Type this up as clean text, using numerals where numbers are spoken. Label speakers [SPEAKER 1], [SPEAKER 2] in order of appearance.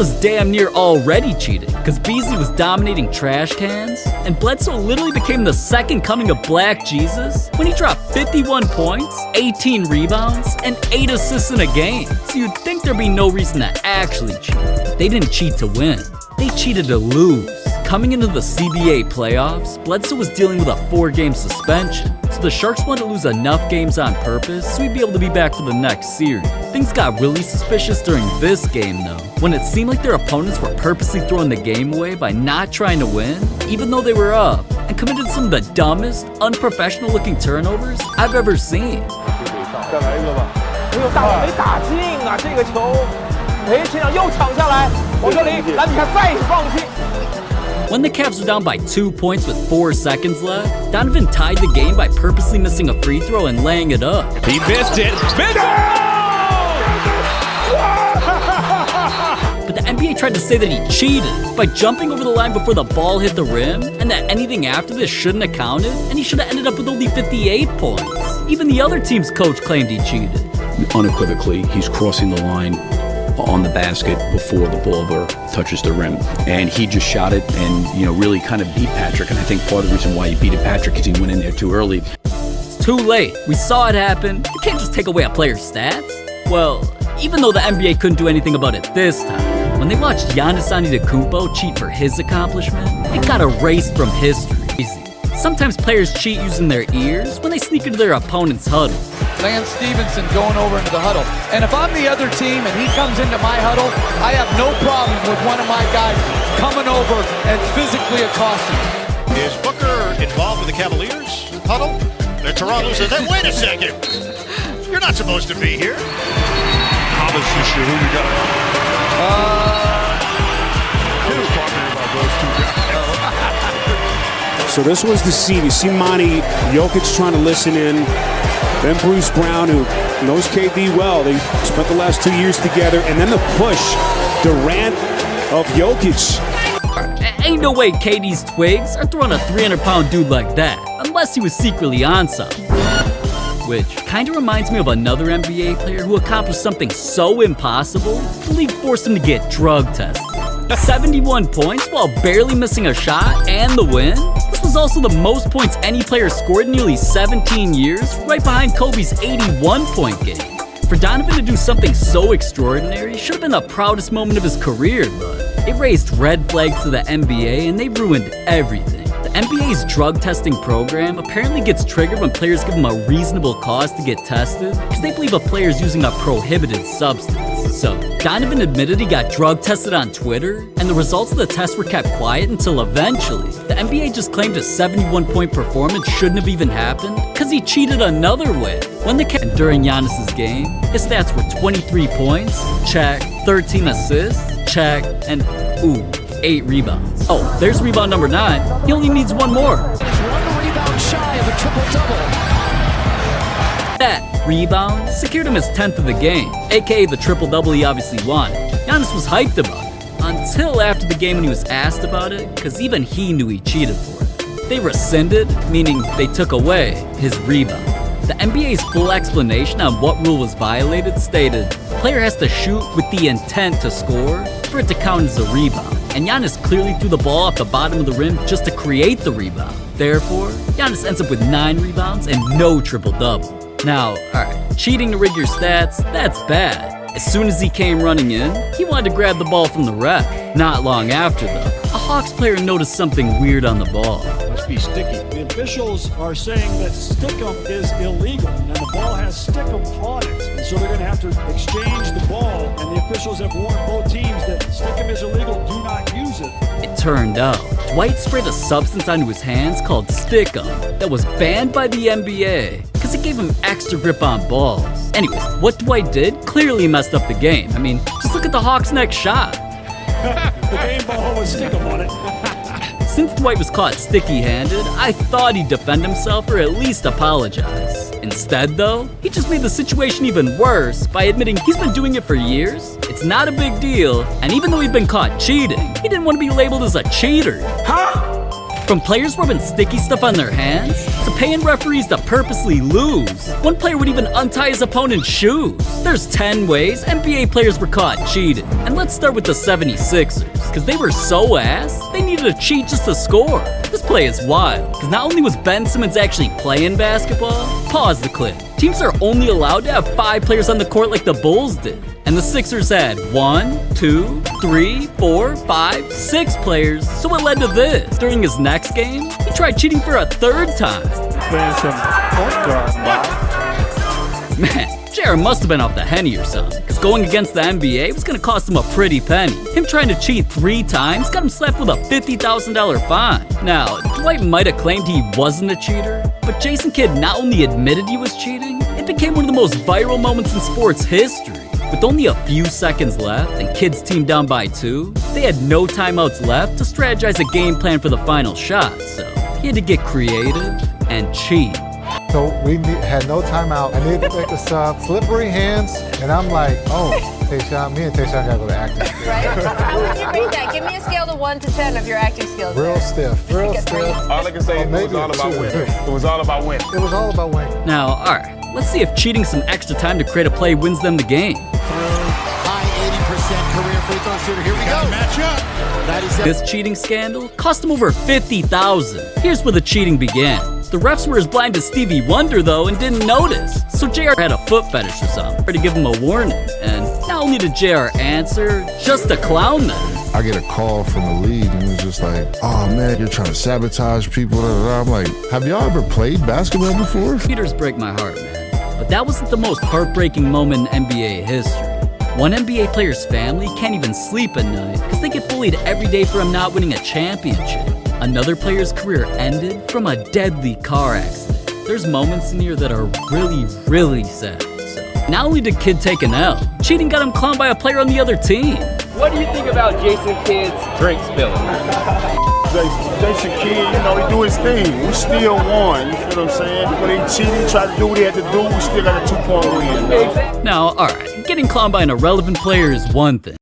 [SPEAKER 1] was damn near already cheating, because Beasley was dominating trash cans, and Bledsoe literally became the second coming of Black Jesus when he dropped 51 points, 18 rebounds, and 8 assists in a game. So you'd think there'd be no reason to actually cheat. They didn't cheat to win, they cheated to lose. Coming into the CBA playoffs, Bledsoe was dealing with a 4-game suspension, so the Sharks wanted to lose enough games on purpose so he'd be able to be back for the next series. Things got really suspicious during this game though, when it seemed like their opponents were purposely throwing the game away by not trying to win, even though they were up, and committed some of the dumbest, unprofessional looking turnovers I've ever seen.
[SPEAKER 2] 再来一个吧。哎呦，大卫没打进啊！这个球，哎，现场又抢下来，王哲林，兰比凯再次放弃。
[SPEAKER 1] When the Cavs were down by 2 points with 4 seconds left, Donovan tied the game by purposely missing a free throw and laying it up.
[SPEAKER 3] He missed it.
[SPEAKER 1] But the NBA tried to say that he cheated by jumping over the line before the ball hit the rim, and that anything after this shouldn't have counted, and he should have ended up with only 58 points. Even the other team's coach claimed he cheated.
[SPEAKER 4] Unequivocally, he's crossing the line on the basket before the ball touches the rim, and he just shot it and really kind of beat Patrick. And I think part of the reason why he beat Patrick is he went in there too early.
[SPEAKER 1] It's too late. We saw it happen. You can't just take away a player's stats. Well, even though the NBA couldn't do anything about it this time, when they watched Giannis Antetokounmpo cheat for his accomplishment, it got erased from history. Sometimes players cheat using their ears when they sneak into their opponent's huddle.
[SPEAKER 5] Lance Stevenson going over into the huddle. And if I'm the other team and he comes into my huddle, I have no problem with one of my guys coming over and physically accosting.
[SPEAKER 6] Is Booker involved with the Cavaliers huddle? The Toronto says, wait a second. You're not supposed to be here.
[SPEAKER 3] Who you got? Who's talking about those two guys?
[SPEAKER 7] So this was the scene. You see Monty, Jokic trying to listen in. Then Bruce Brown, who knows KD well. They spent the last 2 years together. And then the push, Durant of Jokic.
[SPEAKER 1] Ain't no way KD's twigs are throwing a 300-pound dude like that, unless he was secretly on something. Which kinda reminds me of another NBA player who accomplished something so impossible, the league forced him to get drug tested. 71 points while barely missing a shot and the win? This was also the most points any player scored in nearly 17 years, right behind Kobe's 81-point game. For Donovan to do something so extraordinary should have been the proudest moment of his career, but it raised red flags to the NBA and they ruined everything. The NBA's drug testing program apparently gets triggered when players give them a reasonable cause to get tested because they believe a player is using a prohibited substance. So, Donovan admitted he got drug tested on Twitter, and the results of the test were kept quiet until eventually, the NBA just claimed his 71-point performance shouldn't have even happened because he cheated another way. And during Giannis's game, his stats were 23 points, check, 13 assists, check, and 8 rebounds. Oh, there's rebound number 9. He only needs one more.
[SPEAKER 5] He's 1 rebound shy of a triple-double.
[SPEAKER 1] That rebound secured him his 10th of the game, aka the triple-double he obviously wanted. Giannis was hyped about it, until after the game when he was asked about it, because even he knew he cheated for it. They rescinded, meaning they took away his rebound. The NBA's full explanation on what rule was violated stated, the player has to shoot with the intent to score for it to count as a rebound. And Giannis clearly threw the ball off the bottom of the rim just to create the rebound. Therefore, Giannis ends up with 9 rebounds and no triple-double. Now, alright, cheating to rig your stats, that's bad. As soon as he came running in, he wanted to grab the ball from the ref. Not long after, though, a Hawks player noticed something weird on the ball.
[SPEAKER 8] Must be sticky. The officials are saying that stickum is illegal, and the ball has stickum on it. And so they're going to have to exchange the ball, and the officials have warned both teams that stickum is illegal, do not use it.
[SPEAKER 1] It turned out, Dwight sprayed a substance onto his hands called stickum that was banned by the NBA because it gave him extra grip on balls. Anyways, what Dwight did clearly messed up the game. I mean, just look at the Hawks' next shot.
[SPEAKER 8] The game ball was stickum on it.
[SPEAKER 1] Since Dwight was caught sticky-handed, I thought he'd defend himself or at least apologize. Instead, though, he just made the situation even worse by admitting he's been doing it for years, it's not a big deal, and even though he'd been caught cheating, he didn't want to be labeled as a cheater.
[SPEAKER 2] Huh?
[SPEAKER 1] From players rubbing sticky stuff on their hands, to paying referees to purposely lose. One player would even untie his opponent's shoes. There's 10 ways NBA players were caught cheating. And let's start with the 76ers, because they were so ass, they needed to cheat just to score. This play is wild, because not only was Ben Simmons actually playing basketball, pause the clip. Teams are only allowed to have 5 players on the court like the Bulls did. And the Sixers had 1, 2, 3, 4, 5, 6 players, so it led to this. During his next game, he tried cheating for a 3rd time.
[SPEAKER 2] Playing some point guard,
[SPEAKER 1] Man, JR must have been off the Henny or something, because going against the NBA was going to cost him a pretty penny. Him trying to cheat 3 times got him slapped with a $50,000 fine. Now, Dwight might have claimed he wasn't a cheater, but Jason Kidd not only admitted he was cheating, it became one of the most viral moments in sports history. With only a few seconds left and Kidd's team down by 2, they had no timeouts left to strategize a game plan for the final shot, so he had to get creative and cheat.
[SPEAKER 9] So we had no timeout. I needed to make a sub. Slippery hands, and I'm like, oh, Tayshaun, me and Tayshaun gotta go to acting.
[SPEAKER 10] Right? How would you rate that? Give me a scale of 1 to 10 of your acting skills.
[SPEAKER 9] Real
[SPEAKER 10] there.
[SPEAKER 9] stiff, real stiff.
[SPEAKER 2] All I can say is it was all about winning. It was all about winning.
[SPEAKER 9] It was all about winning.
[SPEAKER 1] Now, alright, let's see if cheating some extra time to create a play wins them the game.
[SPEAKER 11] High 80% career free throw shooter. Here we go.
[SPEAKER 6] Match up.
[SPEAKER 11] That is
[SPEAKER 1] This cheating scandal cost him over $50,000. Here's where the cheating began. The refs were as blind as Stevie Wonder, though, and didn't notice. So JR had a foot fetish or something, to give him a warning. And not only did JR answer, just to clown them.
[SPEAKER 12] I get a call from the league, and it's just like, oh man, you're trying to sabotage people. I'm like, have y'all ever played basketball before?
[SPEAKER 1] Cheaters break my heart, man. But that wasn't the most heartbreaking moment in NBA history. One NBA player's family can't even sleep at night because they get bullied every day for him not winning a championship. Another player's career ended from a deadly car accident. There's moments in here that are really, really sad. So, not only did Kidd take an L, cheating got him clowned by a player on the other team.
[SPEAKER 2] What do you think about Jason Kidd's drink spilling?
[SPEAKER 13] Jason Kidd, you know, he do his thing. We still won, you feel what I'm saying? When they cheated, tried to do what he had to do, we still got a 2-point win.
[SPEAKER 1] Now, alright, getting clowned by an irrelevant player is one thing.